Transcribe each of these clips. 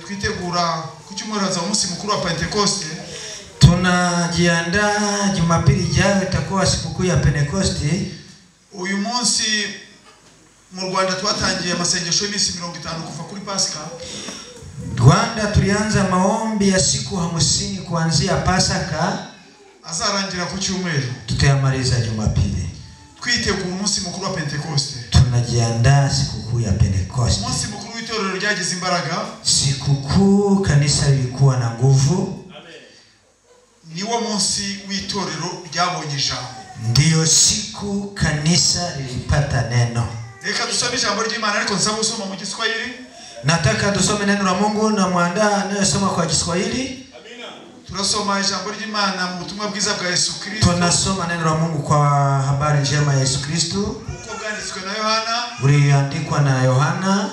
twitegura ku cyumweru za umunsi mukuru wa Pentecoste. Tunajiandaa Jumapili ijayo itakuwa sikukuu ya Pentecoste. Uyu munsi mu Rwanda twatangiye amasengesho y'imisi 50 kuva kuri Pasika. Rwanda tulianza maombi ya siku 50 kuanzia Pasaka, azarangira ku cyumweru. Tutayamaliza Jumapili. Twitegura umunsi mukuru wa Pentecoste. Tunajiandaa sikukuu ya Pentecoste. Umunsi mukuru w'itorero ryagize imbaraga. Sikukuu kanisa lilikuwa na nguvu. Amen. Niwo munsi w'itorero ryabonye ijambo. Ndiyo siku kanisa lilipata neno. Reka dusome ijambo ry'Imana ariko nsaba usoma mu Giswahili. Nataka tusome neno la Mungu na muandaa anayesoma kwa Kiswahili. Amina. Tunasoma ijambo ry'Imana mu butumwa bwiza bwa Yesu Kristo. Tunasoma neno la Mungu kwa habari njema ya Yesu Kristo. Uko bwanditswe na Yohana. Uliandikwa na Yohana.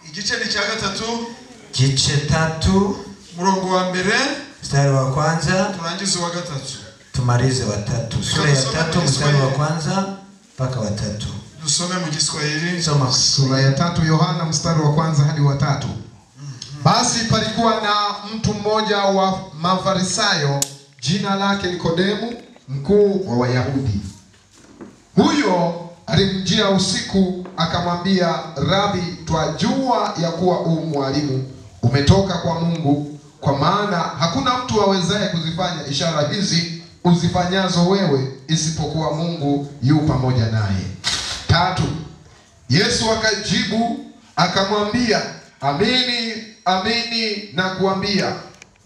Igice ni cya 3. Gice 3. Murongo wa mbere. Mstari wa kwanza. Turangize wa 3. Tumalize wa 3. Sura ya 3 mstari wa kwanza mpaka wa 3. Dusome mu Giswahili. Soma. Sura ya 3 Yohana mstari wa kwanza hadi wa 3. Basi palikuwa na mtu mmoja wa Mafarisayo, jina lake Nikodemu, mkuu wa Wayahudi. Huyo alimjia usiku akamwambia, Rabi, twajua ya kuwa mwalimu umetoka kwa Mungu, kwa maana hakuna mtu awezaye kuzifanya ishara hizi uzifanyazo wewe isipokuwa Mungu yu pamoja naye. 3. Yesu akajibu akamwambia, amini amini na kuambia,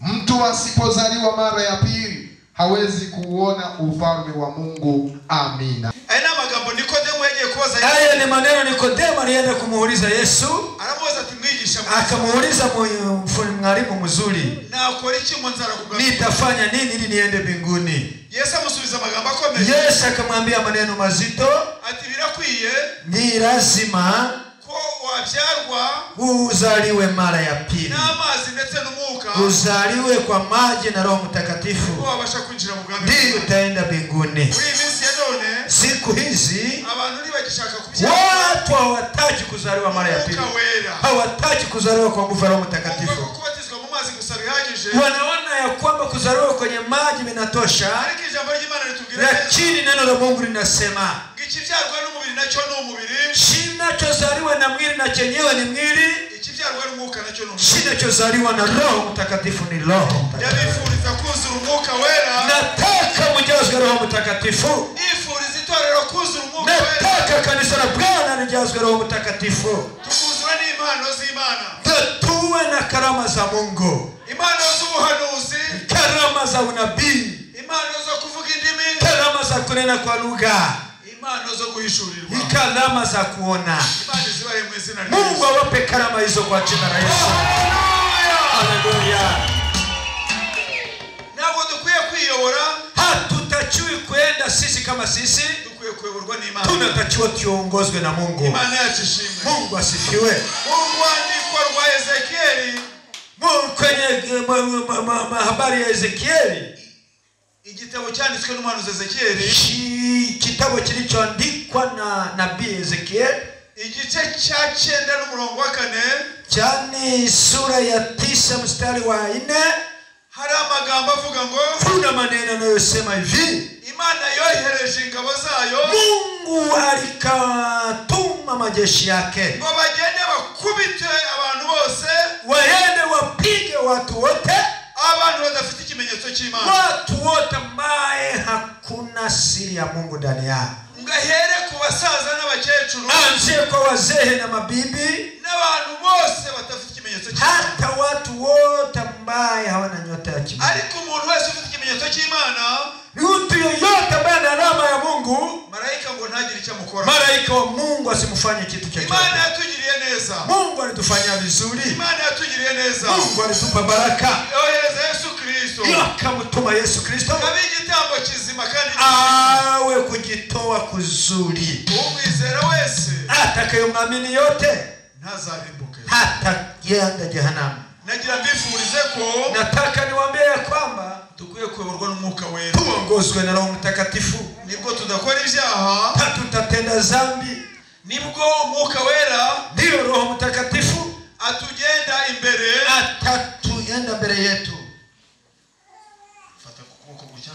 mtu asipozaliwa mara ya pili hawezi kuona ufalme wa Mungu. Amina. Aina magambo Nikodemu yagiye kubaza Yesu. Haya ni maneno Nikodemu alienda kumuuliza Yesu. Aramubaza ati mwigisha, akamuuliza mwalimu mzuri, na akora iki mu nzara kugaruka? Nitafanya nini ili niende mbinguni? Yesu amusubiza magambo akomeye. Yesu akamwambia maneno mazito. Ati birakwiye, ni lazima ko wabyarwa uzaliwe mara ya pili. N'amazi ndetse n'umwuka. Uzaliwe kwa maji na Roho Mtakatifu. Wabasha kwinjira mu bwami. Ndio utaenda mbinguni. Muri minsi ya none, siku hizi abantu ntibagishaka kubyara. Watu hawataki kuzaliwa mara ya pili. Hawataki kuzaliwa kwa nguvu ya Roho Mtakatifu. Kubatizwa mu mazi gusa bihagije. Wanaona ya kwamba kuzaliwa kwenye maji vinatosha. Lakini neno la Mungu linasema ikibyarwa n'umubiri nacyo ni umubiri. Kinachozaliwa na mwili na chenyewe ni mwili. Ikibyarwa n'umwuka nacyo ni umwuka. Kinachozaliwa na Roho Mtakatifu ni Roho Mtakatifu. Yabifuriza kuzura umwuka wera. Nataka mjazwe Roho Mtakatifu. Ifuriza itorero kuzura umwuka wera. Nataka kanisa la Bwana lijazwe Roho Mtakatifu. Tukuzura n'impano z'Imana. Tuwe na karama za Mungu. Impano z'ubuhanuzi. Karama za unabii. Impano zo kuvuga indimi. Karama za kunena kwa lugha. Impano zo guhishurirwa. Karama za kuona. Imana zibaye mu izina rya Yesu. Mungu awape karama hizo kwa jina la Yesu. Haleluya. Nabo dukwiye kwiyobora. Hatutakiwi kwenda sisi kama sisi. Dukwiye kuyoborwa n'Imana. Tunatakiwa tuongozwe na Mungu. Imana yashishimwe. Mungu asifiwe. Mungu andikwa rwa Ezekieli. Kwenye habari ya Ezekieli. Igitabo cyanditswe n'umuhanuzi Ezekieli. Kitabu kilichoandikwa na nabii Ezekieli. Igice cya 9 n'umurongo wa 4. Jani sura ya 9 mstari wa 4. Hari amagambo avuga ngo, kuna maneno yanayosema hivi, Imana yohereje ingabo zayo. Mungu alikatuma majeshi yake. Ngo bagende bakubite abantu bose. Waende wapige watu wote. Abantu badafite ikimenyetso cy'Imana. Watu wote ambaye hakuna siri ya Mungu ndani yao. Ngahere ku basaza n'abakecuru. Anzie kwa wazee na mabibi. N'abantu bose batafite ikimenyetso cy'Imana. Hata watu wote ambaye hawana nyota ya kimungu. Ariko umuntu wese ufite ikimenyetso cy'Imana, mtu yoyote ambaye ana alama ya Mungu, malaika ngo ntagire icyo amukora. Malaika wa Mungu asimfanye kitu chochote. Imana yatugiriye neza. Mungu alitufanyia vizuri. Imana yatugiriye neza. Mungu alitupa baraka. Yohereza Yesu Kristo. Akamutuma Yesu Kristo. Kabe igitambo kizima kandi awe kujitoa kuzuri. Umwizera wese atakayemwamini yote ntazarimbuke, hata yenda jehanamu. Nagira mbifurize ko, nataka niwaambie ya kwamba dukwiye kuyoborwa n'umwuka wera. Tuongozwe na Roho Mtakatifu. Nibwo tudakora ibyaha, tutatenda dhambi. Nibwo umwuka wera, ndio Roho Mtakatifu atugenda imbere, atatuenda mbele yetu. Fata kuboko gutya.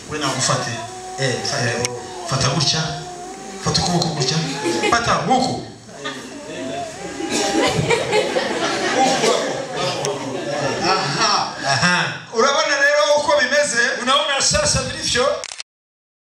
Wewe na ufate. Fata gutya. Fata kuboko gutya. Fata huko. Aha. Urabona rero uko bimeze? Unaona sasa vilivyo?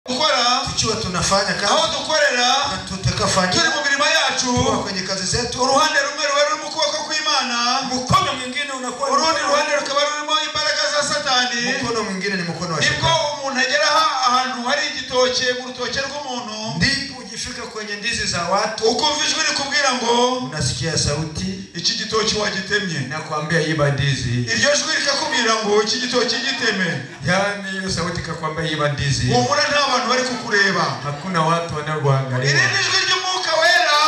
Ukora tukiwa tunafanya kazi aho dukorera na tutakafanya turi mu mirimo yacu kwenye kazi zetu. Uruhande rumwe ruri mu kuboko kw'Imana, mkono mwingine unakuwa urundi ruhande rukaba rurimo imbaraga za Satani. Mkono mwingine ni mkono wa Shetani. Nibwo umuntu agera ahantu hari igitoke mu rutoke rw'umuntu, ndipo ugifika kwenye ndizi za watu, ukumva ijwi rikubwira ngo, unasikia sauti, iki gitoke wagitemye, nakwambia yiba ndizi. Iryo jwi rikakubwira ngo iki gitoke giteme. Yani hiyo sauti ikakwambia yiba ndizi. Umura nta bantu bari kukureba, hakuna watu wanaoangalia. Iri ni ijwi ry'Umwuka Wera.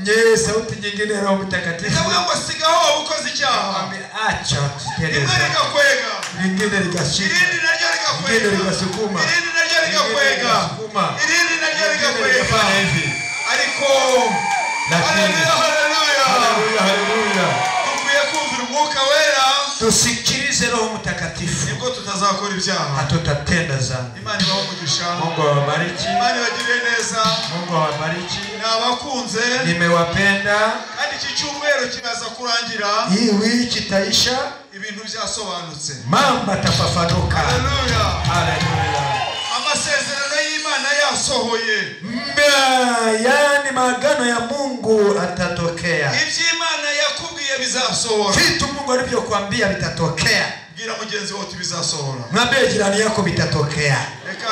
Nye sauti nyingine ya Roho Mtakatifu. Ikavuga ngo sigaho ukoze icyaha. Acha rimwe rikakwega, lingine likashika, irindi naryo rikakwega, lingine likasukuma, irindi naryo rikakwega, irindi naryo rikakwega. Ariko haleluya, dukwiye kumvira Umwuka Wera, tusikilize Roho Mtakatifu, nibwo tutazakora ibyaha, hatutatenda dhambi. Imana ibahe umugisha, Mungu awabariki, Imana ibagirire neza, Mungu awabariki. Nabakunze, nimewapenda, kandi iki cyumweru kiraza kurangira, hii wiki itaisha, ibintu byasobanutse, mambo tafafanuka. Haleluya. Amasezerano y'Imana yasohoye, yani maagano ya Mungu atatokea. Iby'Imana yakubwiye bizasohora, vitu Mungu alivyokuambia vitatokea. Bwira mugenzi wote bizasohora, mwambie jirani yako vitatokea. Reka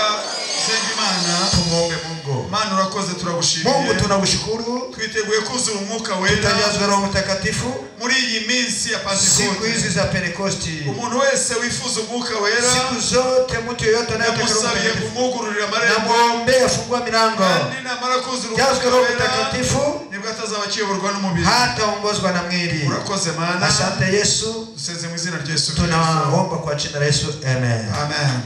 senga Imana, tumuombe Mungu. Mana urakoze, turagushimiye Mungu, tunakushukuru, twiteguye kuzura Umwuka Wera, tutajazwa Roho Mtakatifu muri iyi minsi ya Pentecoste, siku hizi za Pentecoste. Umuntu wese wifuza Umwuka Wera, siku zote mtu yeyote anayetaka Roho Mtakatifu, kumugururira amarembo, namuombea afungua milango, kandi namara kuzura Roho Mtakatifu, nibwo atazaba akiyoborwa n'umubiri, hataongozwa na mwili. Urakoze Mana, asante Yesu, duseze mu izina rya Yesu, tunaomba kwa jina la Yesu, amen. Amen.